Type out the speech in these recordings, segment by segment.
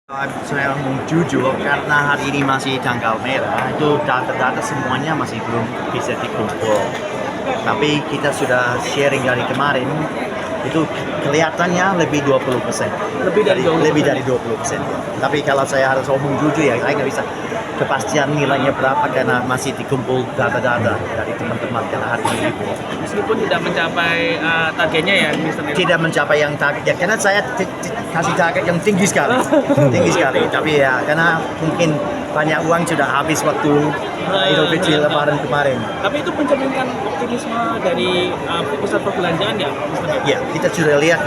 Saya mau jujur karena hari ini masih tanggal merah, itu data-data semuanya masih belum bisa dikumpul. Tapi kita sudah sharing dari kemarin, itu kelihatannya lebih 20%. Lebih dari 20%. Tapi kalau saya harus ngomong jujur ya, saya nggak bisa kepastian nilainya berapa karena masih dikumpul data-data dari teman-teman karena hari ini. Meskipun tidak mencapai targetnya ya, Mr. Nilo? Tidak mencapai yang target ya, karena saya kasih target yang tinggi sekali, tinggi sekali. Tapi ya karena mungkin banyak uang sudah habis waktu Idul Fitri Lebaran kemarin. Tapi itu mencerminkan optimisme dari pusat perbelanjaan ya, Mr. Nilo? Ya, kita sudah lihat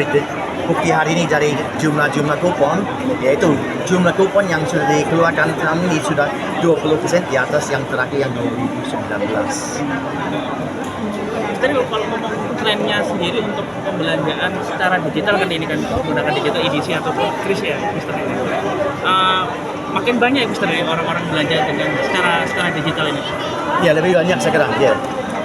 bukti hari ini dari jumlah kupon, yaitu jumlah kupon yang sudah dikeluarkan tahun ini sudah 20% di atas yang terakhir yang 2019. Jadi kalau ngomong trennya sendiri untuk pembelanjaan secara digital kan ini kan menggunakan digital edisi atau kris ya, Mr. Nilo. Makin banyak Mr. Nilo orang-orang belanja dengan secara digital ini. Ya, lebih banyak sekarang ya.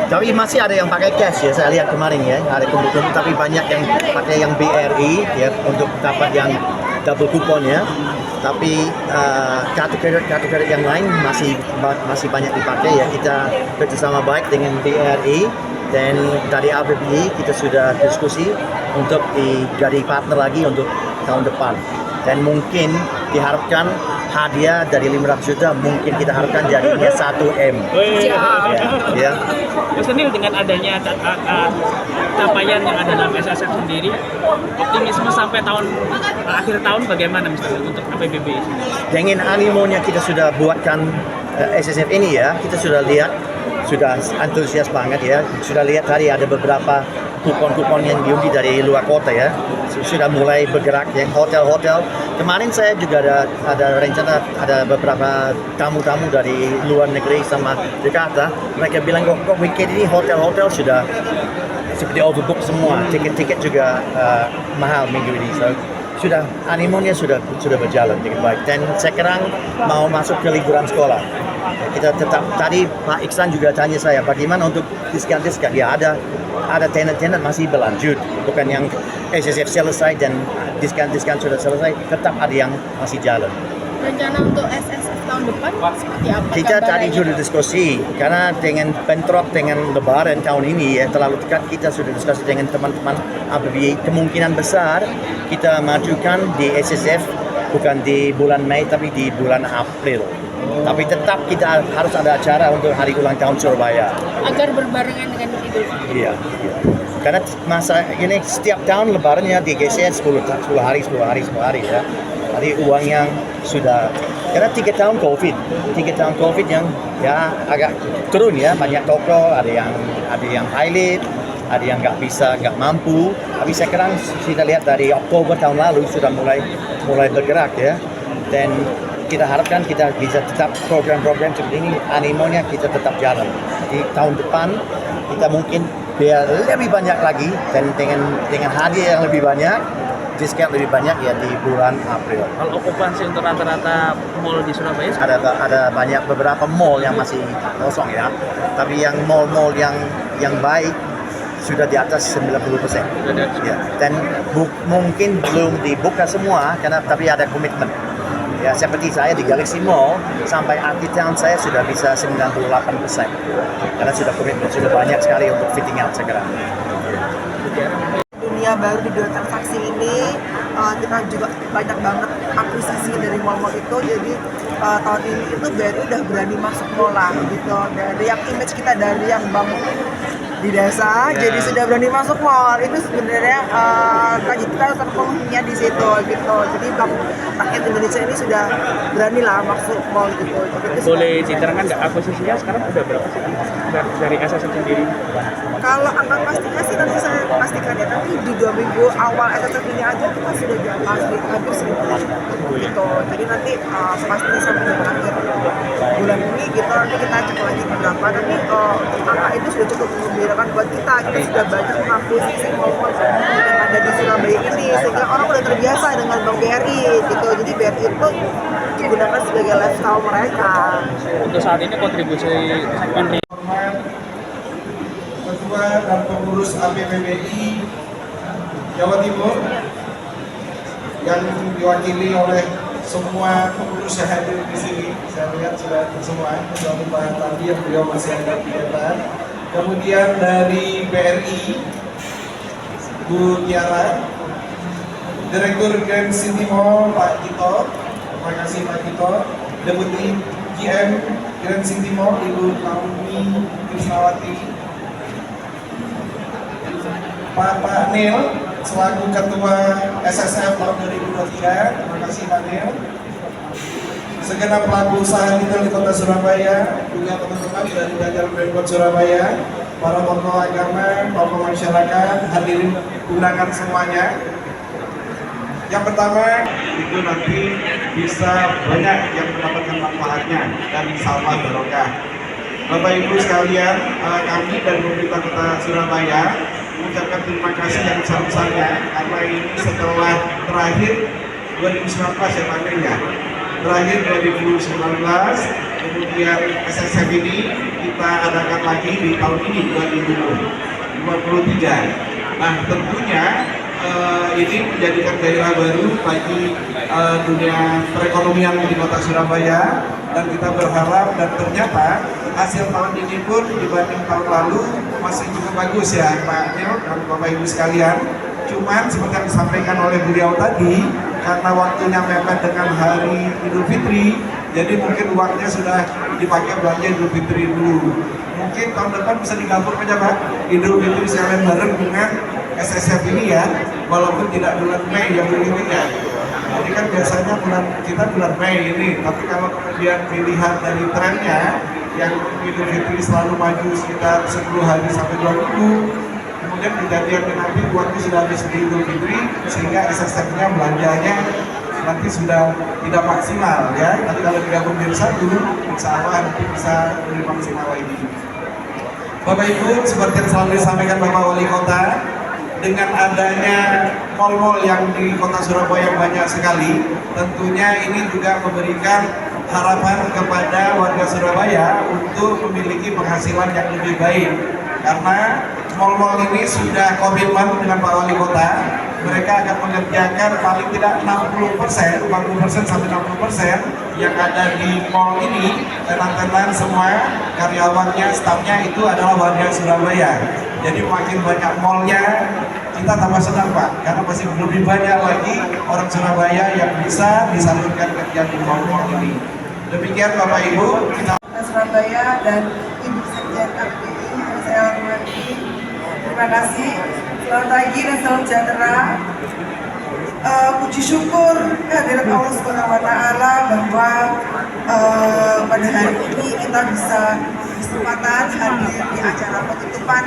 Tapi masih ada yang pakai cash ya, saya lihat kemarin ya, ada kumpul-kumpul, tapi banyak yang pakai yang BRI ya untuk dapat yang double kupon ya. Tapi kartu kredit yang lain masih banyak dipakai ya. Kita bekerjasama baik dengan BRI dan dari ABBI kita sudah diskusi untuk jadi partner lagi untuk tahun depan. Dan mungkin diharapkan hadiah dari 500 juta mungkin kita harapkan jadinya 1M. Ya. Mr. Nilo, dengan adanya capaian yang ada dalam SSF sendiri, optimisme sampai akhir tahun bagaimana Mr. Nilo untuk APBB ini? Dengan animonya kita sudah buatkan SSF ini ya, kita sudah lihat, sudah antusias banget ya. Sudah lihat tadi ada beberapa kupon-kupon yang diundi dari luar kota ya, sudah mulai bergerak ya. Hotel-hotel kemarin saya juga ada rencana, ada beberapa tamu-tamu dari luar negeri sama Jakarta. Mereka bilang kok weekend ini hotel-hotel sudah seperti overbook semua, tiket-tiket juga mahal minggu ini. So, sudah animonya sudah berjalan dengan baik dan sekarang mau masuk ke liburan sekolah. Kita tetap, tadi Pak Iksan juga tanya saya bagaimana untuk diskon-diskon. Ya ada tenant-tenant masih berlanjut, bukan yang SSF selesai dan diskon sudah selesai, tetap ada yang masih jalan. Rencana untuk SSF tahun depan seperti apa? Kita tadi sudah diskusi karena dengan bentrok dengan Lebaran tahun ini ya terlalu dekat, kita sudah diskusi dengan teman-teman ABBI, kemungkinan besar kita majukan di SSF bukan di bulan Mei tapi di bulan April. Tapi tetap kita harus ada acara untuk hari ulang tahun Surabaya. Agar berbarengan dengan Idul Fitri. Iya. Karena masa ini setiap tahun Lebarannya digeser 10 hari ya. Jadi uang yang sudah, karena 3 tahun COVID yang ya agak turun ya, banyak toko ada yang pilot, ada yang nggak mampu. Tapi sekarang kita lihat dari Oktober tahun lalu sudah mulai bergerak ya, dan kita harapkan kita bisa tetap program-program seperti ini, animonya kita tetap jalan. Di tahun depan kita mungkin biar lebih banyak lagi dan dengan hadiah yang lebih banyak, diskon lebih banyak ya di bulan April. Kalau okupansi untuk rata-rata mall di Surabaya? Ada banyak beberapa mall yang masih kosong ya, tapi yang mall-mall yang baik sudah di atas 90%. Ya, dan mungkin belum dibuka semua tapi ada komitmen. Ya, seperti saya di Galaxy Mall sampai akhir tahun saya sudah bisa 98%. Karena sudah komitmen, sudah banyak sekali untuk fitting out sekarang. Dunia baru di dunia transaksi ini kita juga banyak banget akuisisi dari mall-mall itu. Jadi tahun ini itu baru udah berani masuk mall lah gitu. Dari yang image kita dari yang bangun di desa, jadi sudah berani masuk mall. Itu sebenarnya kita terpenuhinya di situ gitu. Jadi rakyat Indonesia ini sudah berani lah masuk mall gitu. Boleh diterangkan nggak akuisisinya sekarang udah berapa sih dari SSF sendiri? Kalau angka pastinya sih nanti saya pastikan ya, tapi di 2 minggu awal SSF ini aja kita sudah di atas hampir 1.000 gitu. Jadi nanti pasti sampai dengan akhir bulan ini gitu, nanti kita cek lagi berapa. Tapi angka itu sudah cukup membirakan buat kita sudah banyak mengakuisisi mall-mall yang ada di Surabaya ini, sehingga orang udah terbiasa dengan Bank BRI gitu. Jadi BRI itu digunakan sebagai lifestyle mereka. Untuk saat ini kontribusi Ketua dan pengurus APBBI Jawa Timur yang diwakili oleh semua pengurus yang hadir di sini. Saya lihat sudah semua, kecuali Pak Tadi yang beliau masih ada kegiatan. Kemudian dari BRI, Bu Tiara, Direktur Grand City Mall Pak Tito, terima kasih Pak Tito. Deputi GM Grand City Mall Ibu Naomi Krisnawati, Pak Neil selaku Ketua SSF tahun 2023, terima kasih Pak Neil. Segenap pelaku usaha retail di Kota Surabaya, juga teman-teman dari Jajaran Pemkot Surabaya, para tokoh agama, tokoh masyarakat, hadirin undangan semuanya. Yang pertama, itu nanti bisa banyak yang mendapatkan manfaatnya dan insya Allah barokah. Bapak Ibu sekalian, kami dan pemerintah Kota Surabaya mengucapkan terima kasih yang besar-besarnya karena ini setelah terakhir 2019 ya Pak ya. Terakhir 2019, kemudian SSF ini kita adakan lagi di tahun ini 2023. Nah tentunya ini menjadikan gairah baru bagi dunia perekonomian di Kota Surabaya, dan kita berharap dan ternyata hasil tahun ini pun dibanding tahun lalu masih cukup bagus ya Pak Nil dan Bapak Ibu sekalian. Cuman seperti yang disampaikan oleh beliau tadi, karena waktunya mepet dengan hari Idul Fitri, jadi mungkin uangnya sudah dipakai belanja Idul Fitri dulu. Mungkin tahun depan bisa digabung aja Pak, Idul Fitri sekalian bareng dengan SSF ini ya, walaupun tidak bulan Mei yang begini ya. Jadi kan biasanya kita bulan Mei ini, tapi kalau kemudian pilihan dari trennya yang Idul Fitri selalu maju sekitar 10 hari sampai 2 minggu, kemudian kejadiannya nanti uangnya sudah habis di Idul Fitri, sehingga SSF-nya belanjanya nanti sudah tidak maksimal ya. Tapi kalau digabung jadi satu, insya Allah nanti bisa lebih maksimal lagi. Bapak Ibu, seperti yang selalu disampaikan Bapak Wali Kota, dengan adanya mal-mal yang di Kota Surabaya banyak sekali, tentunya ini juga memberikan harapan kepada warga Surabaya untuk memiliki penghasilan yang lebih baik. Karena mal-mal ini sudah komitmen dengan Pak Wali Kota, mereka akan mengerjakan paling tidak 60%, 40% sampai 60% yang ada di mall ini, tenan-tenan semua karyawannya, stafnya itu adalah warga Surabaya. Jadi makin banyak mallnya, kita tambah senang Pak, karena masih lebih banyak lagi orang Surabaya yang bisa disalurkan kerja di mall-mall ini. Demikian Bapak Ibu, kita Surabaya dan Ibu Sekjen KPI yang saya hormati. Terima kasih. Selamat pagi dan salam sejahtera. Puji syukur kehadirat Allah Subhanahu wa Ta'ala bahwa pada hari ini kita bisa kesempatan hadir di acara penutupan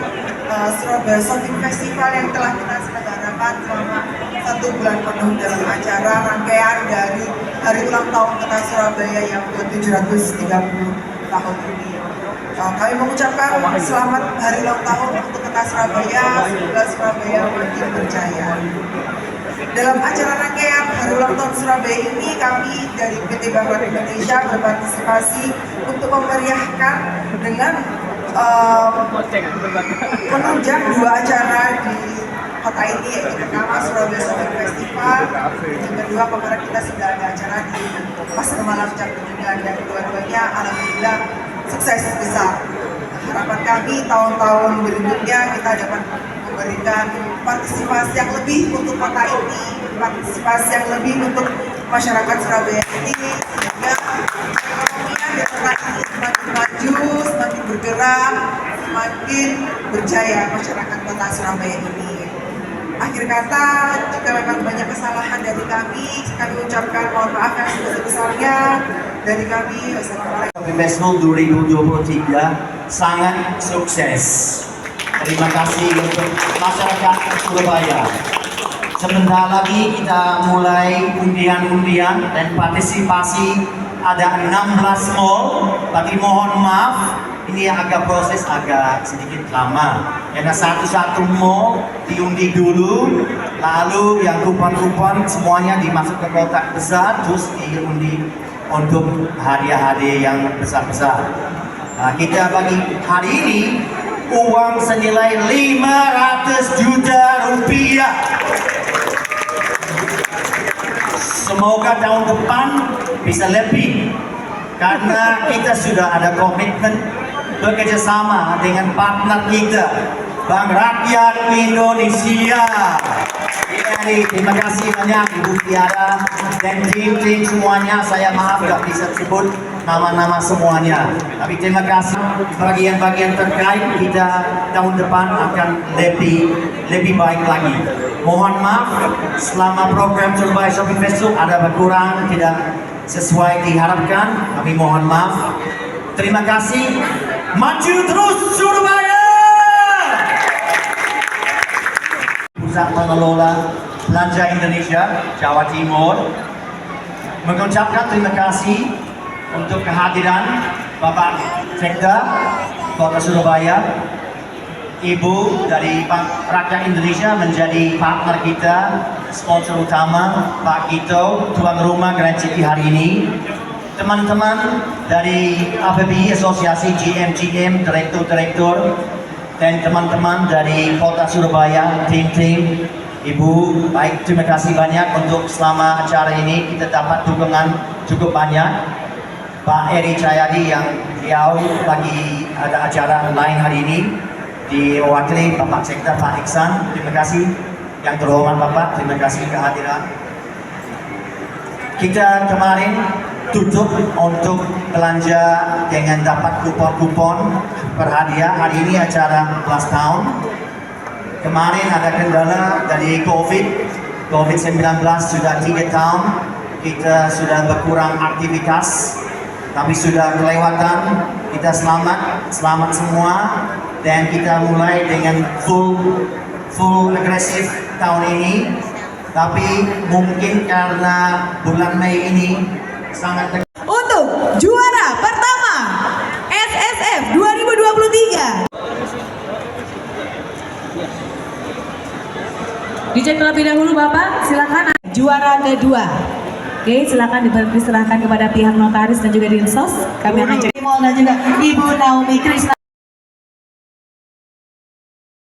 Surabaya Shopping Festival yang telah kita selenggarakan selama 1 bulan penuh dalam acara rangkaian dari hari ulang tahun Kota Surabaya yang ke-730 tahun ini. Kami mengucapkan selamat hari ulang tahun untuk Kota Surabaya, semoga Surabaya makin berjaya. Dalam acara rangkaian hari ulang tahun Surabaya ini, kami dari PT Bangkot Indonesia berpartisipasi untuk memeriahkan dengan menunjang 2 acara di kota ini, yaitu pertama Surabaya Shopping Festival, yang kedua kemarin kita sudah ada acara di Pasar Malam Cap Kuningan, dan dua-duanya alhamdulillah sukses besar. Harapan kami tahun-tahun berikutnya kita dapat memberikan partisipasi yang lebih untuk kota ini, partisipasi yang lebih untuk masyarakat Surabaya ini, sehingga perekonomian di kota ini semakin maju, semakin bergerak, semakin berjaya masyarakat kota Surabaya ini. Akhir kata, jika memang banyak kesalahan dari kami ucapkan mohon maaf yang sebesar-besarnya dari kami. Wassalamualaikum. Festival 2023 sangat sukses. Terima kasih untuk masyarakat Surabaya. Sebentar lagi kita mulai undian-undian dan partisipasi. Ada 16 mall, tapi mohon maaf, ini proses agak sedikit lama. Karena satu-satu mall diundi dulu, lalu yang kupon-kupon semuanya dimasuk ke kotak besar, terus diundi untuk hadiah-hadiah yang besar-besar. Nah, kita bagi hari ini uang senilai 500 juta rupiah. semoga tahun depan bisa lebih, karena kita sudah ada komitmen bekerja sama dengan partner kita, Bank Rakyat Indonesia. Jadi terima kasih banyak Ibu Tiara dan tim-tim semuanya. Saya maaf gak bisa sebut nama-nama semuanya, tapi terima kasih. Bagian-bagian terkait kita tahun depan akan lebih baik lagi. Mohon maaf selama program Surabaya Shopping Festival ada berkurang, tidak sesuai diharapkan, kami mohon maaf. Terima kasih. Maju terus Surabaya! Pusat Pengelola Belanja Indonesia Jawa Timur mengucapkan terima kasih untuk kehadiran Bapak Sekda Kota Surabaya, Ibu dari Bank Rakyat Indonesia menjadi partner kita, sponsor utama, Pak Gito, tuan rumah Grand City hari ini, teman-teman dari APBI, Asosiasi GM, Direktur, dan teman-teman dari Kota Surabaya, tim-tim, Ibu, baik, terima kasih banyak untuk selama acara ini kita dapat dukungan cukup banyak. Pak Eri Cahyadi yang beliau lagi ada acara lain hari ini, diwakili Bapak Sekda Pak Iksan, terima kasih. Yang terhormat Bapak, terima kasih kehadiran. Kita kemarin tutup untuk belanja dengan dapat kupon-kupon berhadiah. Hari ini acara ulang tahun. Kemarin ada kendala dari COVID-19 sudah 3 tahun. Kita sudah berkurang aktivitas, tapi sudah kelewatan. Kita selamat semua, dan kita mulai dengan full agresif tahun ini. Tapi mungkin karena bulan Mei ini sangat Untuk juara pertama SSF 2023 dicek terlebih dahulu Bapak, silakan. Juara kedua, oke, silakan diserahkan kepada pihak notaris dan juga dinsos. Kami akan cek dan juga Ibu Naomi Krisna.